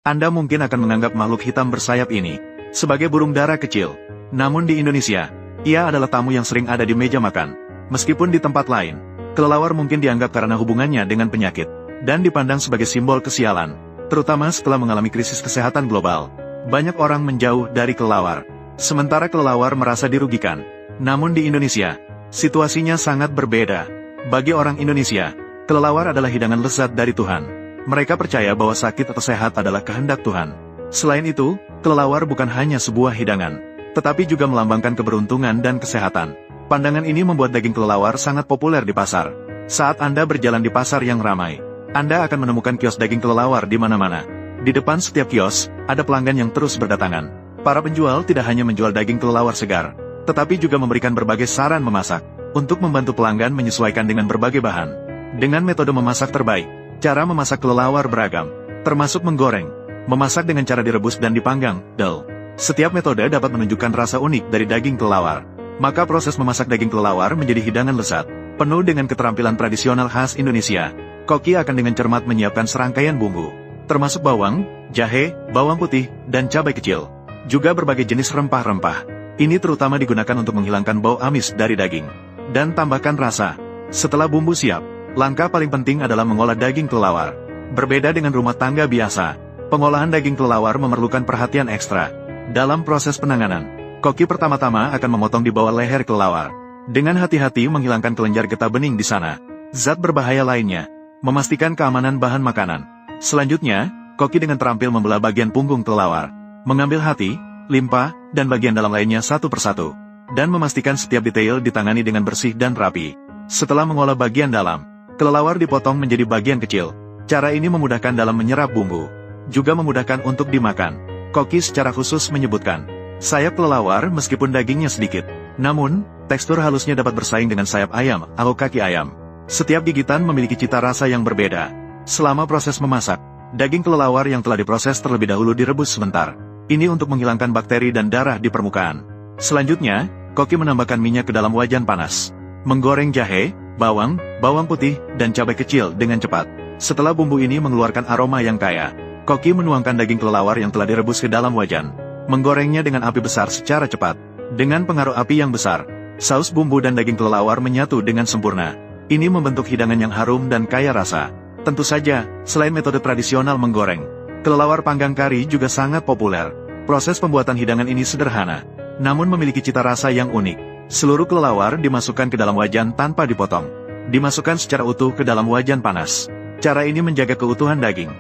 Anda mungkin akan menganggap makhluk hitam bersayap ini sebagai burung dara kecil. Namun di Indonesia, ia adalah tamu yang sering ada di meja makan. Meskipun di tempat lain, kelelawar mungkin dianggap karena hubungannya dengan penyakit, dan dipandang sebagai simbol kesialan. Terutama setelah mengalami krisis kesehatan global, banyak orang menjauh dari kelelawar. Sementara kelelawar merasa dirugikan. Namun di Indonesia, situasinya sangat berbeda. Bagi orang Indonesia, kelelawar adalah hidangan lezat dari Tuhan. Mereka percaya bahwa sakit atau sehat adalah kehendak Tuhan. Selain itu, kelelawar bukan hanya sebuah hidangan, tetapi juga melambangkan keberuntungan dan kesehatan. Pandangan ini membuat daging kelelawar sangat populer di pasar. Saat Anda berjalan di pasar yang ramai, Anda akan menemukan kios daging kelelawar di mana-mana. Di depan setiap kios, ada pelanggan yang terus berdatangan. Para penjual tidak hanya menjual daging kelelawar segar, tetapi juga memberikan berbagai saran memasak, untuk membantu pelanggan menyesuaikan dengan berbagai bahan. Dengan metode memasak terbaik, cara memasak kelelawar beragam, termasuk menggoreng, memasak dengan cara direbus dan dipanggang, Setiap metode dapat menunjukkan rasa unik dari daging kelelawar. Maka proses memasak daging kelelawar menjadi hidangan lezat, penuh dengan keterampilan tradisional khas Indonesia. Koki akan dengan cermat menyiapkan serangkaian bumbu, termasuk bawang, jahe, bawang putih, dan cabai kecil. Juga berbagai jenis rempah-rempah. Ini terutama digunakan untuk menghilangkan bau amis dari daging. Dan tambahkan rasa. Setelah bumbu siap, langkah paling penting adalah mengolah daging kelelawar. Berbeda dengan rumah tangga biasa, pengolahan daging kelelawar memerlukan perhatian ekstra. Dalam proses penanganan, koki pertama-tama akan memotong di bawah leher kelelawar. Dengan hati-hati menghilangkan kelenjar getah bening di sana. Zat berbahaya lainnya, memastikan keamanan bahan makanan. Selanjutnya, koki dengan terampil membelah bagian punggung kelelawar, mengambil hati, limpa, dan bagian dalam lainnya satu persatu, dan memastikan setiap detail ditangani dengan bersih dan rapi. Setelah mengolah bagian dalam, kelelawar dipotong menjadi bagian kecil. Cara ini memudahkan dalam menyerap bumbu, juga memudahkan untuk dimakan. Koki secara khusus menyebutkan, sayap kelelawar meskipun dagingnya sedikit, namun, tekstur halusnya dapat bersaing dengan sayap ayam atau kaki ayam. Setiap gigitan memiliki cita rasa yang berbeda. Selama proses memasak, daging kelelawar yang telah diproses terlebih dahulu direbus sebentar. Ini untuk menghilangkan bakteri dan darah di permukaan. Selanjutnya, koki menambahkan minyak ke dalam wajan panas. Menggoreng jahe, bawang, bawang putih, dan cabai kecil dengan cepat. Setelah bumbu ini mengeluarkan aroma yang kaya, koki menuangkan daging kelelawar yang telah direbus ke dalam wajan. Menggorengnya dengan api besar secara cepat. Dengan pengaruh api yang besar, saus bumbu dan daging kelelawar menyatu dengan sempurna. Ini membentuk hidangan yang harum dan kaya rasa. Tentu saja, selain metode tradisional menggoreng, kelelawar panggang kari juga sangat populer. Proses pembuatan hidangan ini sederhana, namun memiliki cita rasa yang unik. Seluruh kelelawar dimasukkan ke dalam wajan tanpa dipotong. Dimasukkan secara utuh ke dalam wajan panas. Cara ini menjaga keutuhan daging.